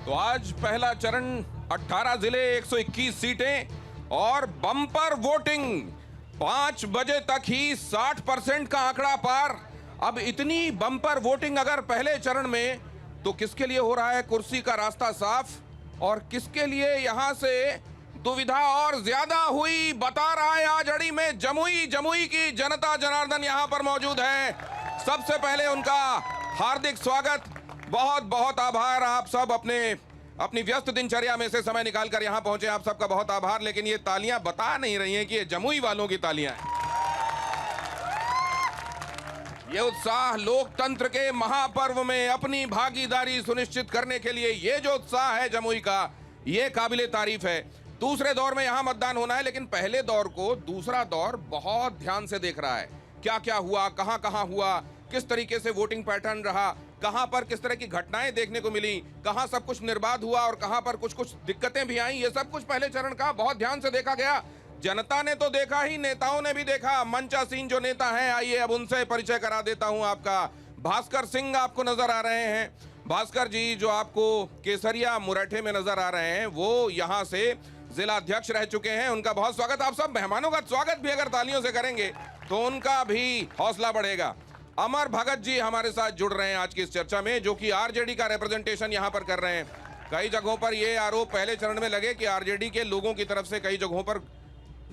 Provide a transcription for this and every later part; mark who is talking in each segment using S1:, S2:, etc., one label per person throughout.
S1: तो आज पहला चरण 18 जिले 121 सीटें और बम्पर वोटिंग 5 बजे तक ही 60% का आंकड़ा पार। अब इतनी बम्पर वोटिंग अगर पहले चरण में, तो किसके लिए हो रहा है कुर्सी का रास्ता साफ और किसके लिए यहां से दुविधा और ज्यादा हुई, बता रहा है आज अड़ी में जमुई की जनता जनार्दन यहां पर मौजूद है। सबसे पहले उनका हार्दिक स्वागत, बहुत बहुत आभार। आप सब अपनी व्यस्त दिनचर्या में से समय निकालकर यहां पहुंचे, आप सबका बहुत आभार। लेकिन ये तालियां बता नहीं रही हैं कि ये जमुई वालों की तालियां हैं। ये उत्साह लोकतंत्र के महापर्व में अपनी भागीदारी सुनिश्चित करने के लिए, ये जो उत्साह है जमुई का, ये काबिले तारीफ है। दूसरे दौर में यहां मतदान होना है, लेकिन पहले दौर को दूसरा दौर बहुत ध्यान से देख रहा है। क्या क्या हुआ, कहां कहां हुआ, किस तरीके से वोटिंग पैटर्न रहा, कहां पर किस तरह की घटनाएं देखने को मिली, कहां सब कुछ निर्बाध हुआ और कहां पर कुछ कुछ दिक्कतें भी आई। ये सब कुछ पहले चरण का बहुत ध्यान से देखा गया। जनता ने तो देखा ही, नेताओं ने भी देखा। मंचासीन जो नेता हैं, आइए अब उनसे परिचय करा देता हूं आपका। भास्कर सिंह आपको नजर आ रहे हैं। भास्कर जी जो आपको केसरिया मुरैठे में नजर आ रहे हैं, वो यहां से जिला अध्यक्ष रह चुके हैं। उनका बहुत स्वागत। आप सब मेहमानों का स्वागत भी अगर तालियों से करेंगे तो उनका भी हौसला बढ़ेगा। अमर भगत जी हमारे साथ जुड़ रहे हैं आज की इस चर्चा में, जो कि आरजेडी का रिप्रेजेंटेशन यहां पर कर रहे हैं। कई जगहों पर यह आरोप पहले चरण में लगे कि आरजेडी के लोगों की तरफ से कई जगहों पर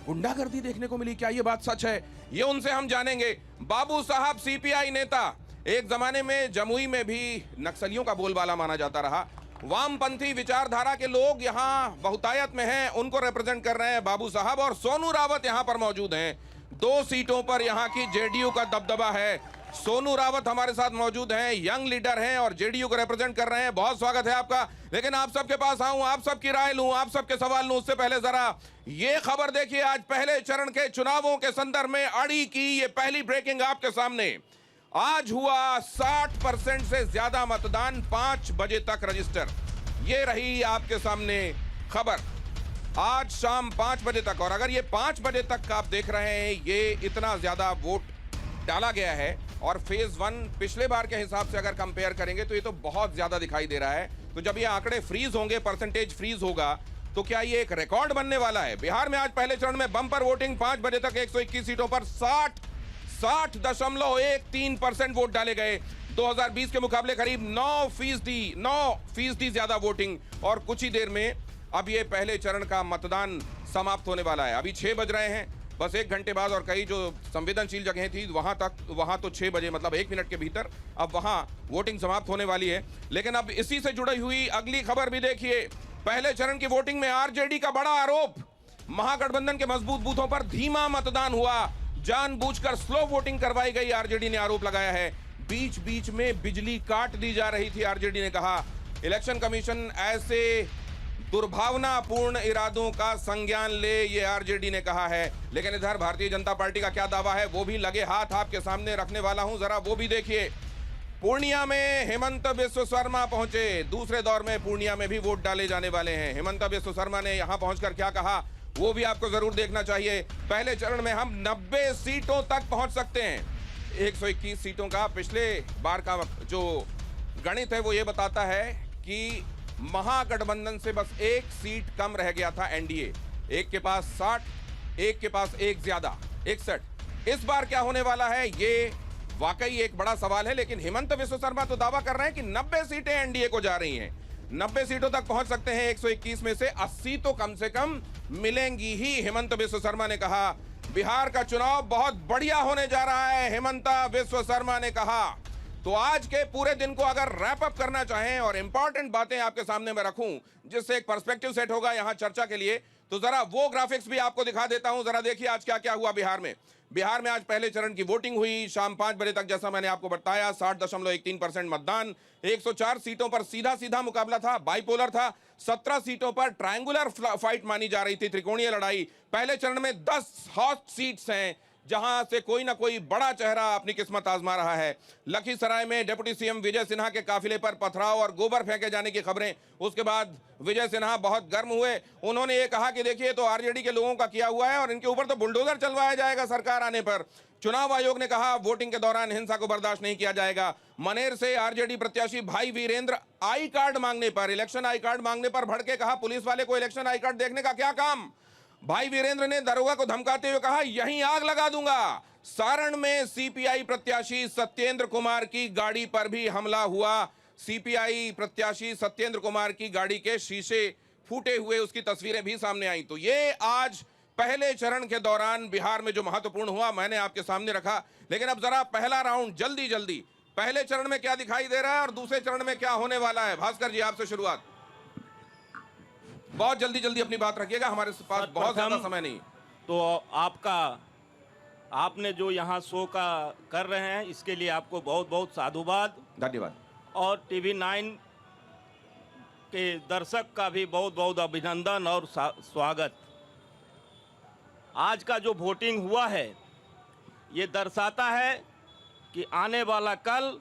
S1: गुंडागर्दी देखने को मिली। क्या यह बात सच है? ये उनसे हम जानेंगे। बाबू साहब सीपीआई नेता, एक जमाने में जमुई में भी नक्सलियों का बोलबाला माना जाता रहा। वामपंथी विचारधारा के लोग यहाँ बहुतायत में हैं, उनको रिप्रेजेंट कर रहे हैं बाबू साहब। और सोनू रावत यहाँ पर मौजूद हैं। 2 सीटों पर यहाँ की जेडीयू का दबदबा है। सोनू रावत हमारे साथ मौजूद हैं, यंग लीडर हैं और जेडीयू को रिप्रेजेंट कर रहे हैं। बहुत स्वागत है आपका। लेकिन आप सबके पास आऊं, आप सबकी राय लूं, आप सबके सवाल लूं, उससे पहले जरा ये खबर देखिए। आज पहले चरण के चुनावों के संदर्भ में अड़ी की ये पहली ब्रेकिंग आपके सामने। आज हुआ 60% से ज्यादा मतदान 5 बजे तक रजिस्टर। ये रही आपके सामने खबर आज शाम 5 बजे तक। और अगर ये 5 बजे तक का आप देख रहे हैं, ये इतना ज्यादा वोट डाला गया है और फेज 1 पिछले बार के हिसाब से अगर कंपेयर करेंगे तो ये तो बहुत ज्यादा दिखाई दे रहा है। तो जब ये आंकड़े फ्रीज होंगे, परसेंटेज फ्रीज होगा, तो क्या ये एक रिकॉर्ड बनने वाला है? बिहार में आज पहले चरण में बम्पर वोटिंग 5 बजे तक 121 सीटों पर 60.13% वोट डाले गए। 2020 के मुकाबले करीब 9% ज्यादा वोटिंग। और कुछ ही देर में अब ये पहले चरण का मतदान समाप्त होने वाला है। अभी 6 बज रहे हैं, बस 1 घंटे बाद। और कई जो संवेदनशील जगहें थी वहां तो 6 बजे, मतलब 1 मिनट के भीतर अब वहां वोटिंग समाप्त होने वाली है। लेकिन अब इसी से जुड़ी हुई अगली खबर भी देखिए। पहले चरण की वोटिंग में आरजेडी का बड़ा आरोप, महागठबंधन के मजबूत बूथों पर धीमा मतदान हुआ, जानबूझकर स्लो वोटिंग करवाई गई, आरजेडी ने आरोप लगाया है। बीच बीच में बिजली काट दी जा रही थी, आरजेडी ने कहा। इलेक्शन कमीशन ऐसे दुर्भावनापूर्ण इरादों का संज्ञान ले, ये आरजेडी ने कहा है। लेकिन इधर भारतीय जनता पार्टी का क्या दावा है, वो भी लगे हाथ आपके सामने रखने वाला हूं, जरा वो भी देखिए। पूर्णिया में हेमंत बिस्व शर्मा पहुंचे। दूसरे दौर में पूर्णिया में भी वोट डाले जाने वाले हैं। हेमंत बिस्व शर्मा ने यहां पहुंचकर क्या कहा, वो भी आपको जरूर देखना चाहिए। पहले चरण में हम 90 सीटों तक पहुंच सकते हैं। 121 सीटों का पिछले बार का जो गणित है वो ये बताता है कि महागठबंधन से बस 1 सीट कम रह गया था एनडीए। एक के पास 60, एक के पास 1 ज्यादा 61। इस बार क्या होने वाला है, ये वाकई एक बड़ा सवाल है। लेकिन हेमंत बिस्व शर्मा तो दावा कर रहे हैं कि 90 सीटें एनडीए को जा रही हैं। 90 सीटों तक पहुंच सकते हैं। 121 में से 80 तो कम से कम मिलेंगी ही, हेमंत बिस्व शर्मा ने कहा। बिहार का चुनाव बहुत बढ़िया होने जा रहा है, हेमंत बिस्व शर्मा ने कहा। तो आज के पूरे दिन को अगर रैप अप करना चाहें और इंपॉर्टेंट बातें आपके सामने मैं रखूं, जिससे एक पर्सपेक्टिव सेट होगा यहां चर्चा के लिए, तो जरा वो ग्राफिक्स भी आपको दिखा देता हूं। जरा देखिए आज क्या क्या हुआ बिहार में। बिहार में आज पहले चरण की वोटिंग हुई शाम 5 बजे तक, जैसा मैंने आपको बताया। 60.13% मतदान। 104 सीटों पर सीधा सीधा मुकाबला था, बाइपोलर था। 17 सीटों पर ट्रायंगुलर फाइट मानी जा रही थी, त्रिकोणीय लड़ाई। पहले चरण में 10 हॉट सीट्स हैं जहां से कोई ना कोई बड़ा चेहरा अपनी किस्मत आजमा रहा है। लखीसराय में डिप्टी सीएम विजय सिन्हा के काफिले पर पथराव और गोबर फेंके जाने की खबरें। उसके बाद विजय सिन्हा बहुत गर्म हुए। उन्होंने ये कहा कि देखिए तो आरजेडी के लोगों का किया हुआ है और इनके ऊपर तो बुलडोजर चलवाया जाएगा सरकार आने पर। चुनाव आयोग ने कहा वोटिंग के दौरान हिंसा को बर्दाश्त नहीं किया जाएगा। मनेर से आरजेडी प्रत्याशी भाई वीरेंद्र आई कार्ड मांगने पर, इलेक्शन आई कार्ड मांगने पर भड़के, कहा पुलिस वाले को इलेक्शन आई कार्ड देखने का क्या काम। भाई वीरेंद्र ने दरोगा को धमकाते हुए कहा यहीं आग लगा दूंगा। सारण में सीपीआई प्रत्याशी सत्येंद्र कुमार की गाड़ी पर भी हमला हुआ। सीपीआई प्रत्याशी सत्येंद्र कुमार की गाड़ी के शीशे फूटे हुए, उसकी तस्वीरें भी सामने आई। तो ये आज पहले चरण के दौरान बिहार में जो महत्वपूर्ण हुआ मैंने आपके सामने रखा। लेकिन अब जरा पहला राउंड जल्दी जल्दी, पहले चरण में क्या दिखाई दे रहा है और दूसरे चरण में क्या होने वाला है। भास्कर जी आपसे शुरुआत, बहुत जल्दी जल्दी अपनी बात रखिएगा, हमारे पास बहुत ज्यादा समय नहीं।
S2: तो आपने जो यहाँ शो का कर रहे हैं इसके लिए आपको बहुत बहुत साधुवाद,
S1: धन्यवाद।
S2: और टीवी 9 के दर्शक का भी बहुत बहुत अभिनंदन और स्वागत। आज का जो वोटिंग हुआ है ये दर्शाता है कि आने वाला कल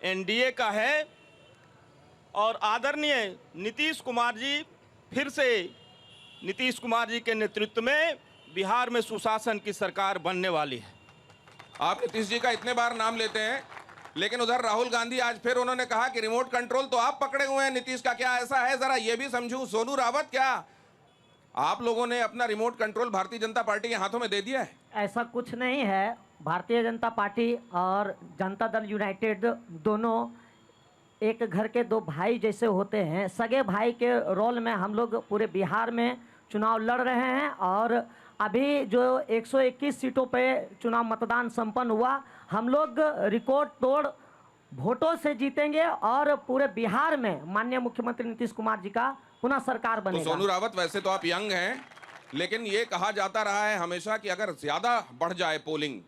S2: एनडीए का है और आदरणीय नीतीश कुमार जी, फिर से नीतीश कुमार जी के नेतृत्व में बिहार में सुशासन की सरकार बनने वाली है।
S1: आप नीतीश जी का इतने बार नाम लेते हैं, लेकिन उधर राहुल गांधी आज फिर उन्होंने कहा कि रिमोट कंट्रोल तो आप पकड़े हुए हैं नीतीश का, क्या ऐसा है? जरा ये भी समझूं। सोनू रावत, क्या आप लोगों ने अपना remote control Bharatiya Janata party के हाथों में दे दिया है?
S3: ऐसा कुछ नहीं है। भारतीय जनता पार्टी और जनता दल यूनाइटेड दोनों एक घर के दो भाई जैसे होते हैं। सगे भाई के रोल में हम लोग पूरे बिहार में चुनाव लड़ रहे हैं और अभी जो 121 सीटों पे चुनाव मतदान संपन्न हुआ, हम लोग रिकॉर्ड तोड़ वोटों से जीतेंगे और पूरे बिहार में माननीय मुख्यमंत्री नीतीश कुमार जी का पुनः सरकार बनेगा।
S1: तो सोनू रावत, वैसे तो आप यंग हैं, लेकिन ये कहा जाता रहा है हमेशा कि अगर ज्यादा बढ़ जाए पोलिंग,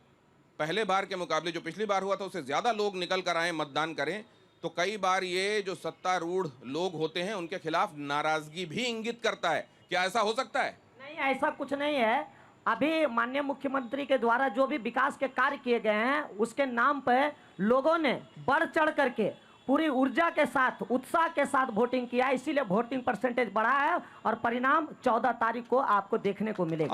S1: पहले बार के मुकाबले जो पिछली बार हुआ था उससे ज्यादा लोग निकल कर आए, मतदान करें, तो कई बार ये जो सत्तारूढ़ लोग होते हैं उनके खिलाफ नाराजगी भी इंगित करता है। क्या ऐसा हो सकता है?
S3: नहीं, ऐसा कुछ नहीं है। अभी माननीय मुख्यमंत्री के द्वारा जो भी विकास के कार्य किए गए हैं उसके नाम पर लोगों ने बढ़ चढ़ करके पूरी ऊर्जा के साथ, उत्साह के साथ वोटिंग किया, इसीलिए वोटिंग परसेंटेज बढ़ा है और परिणाम 14 तारीख को आपको देखने को मिलेगा।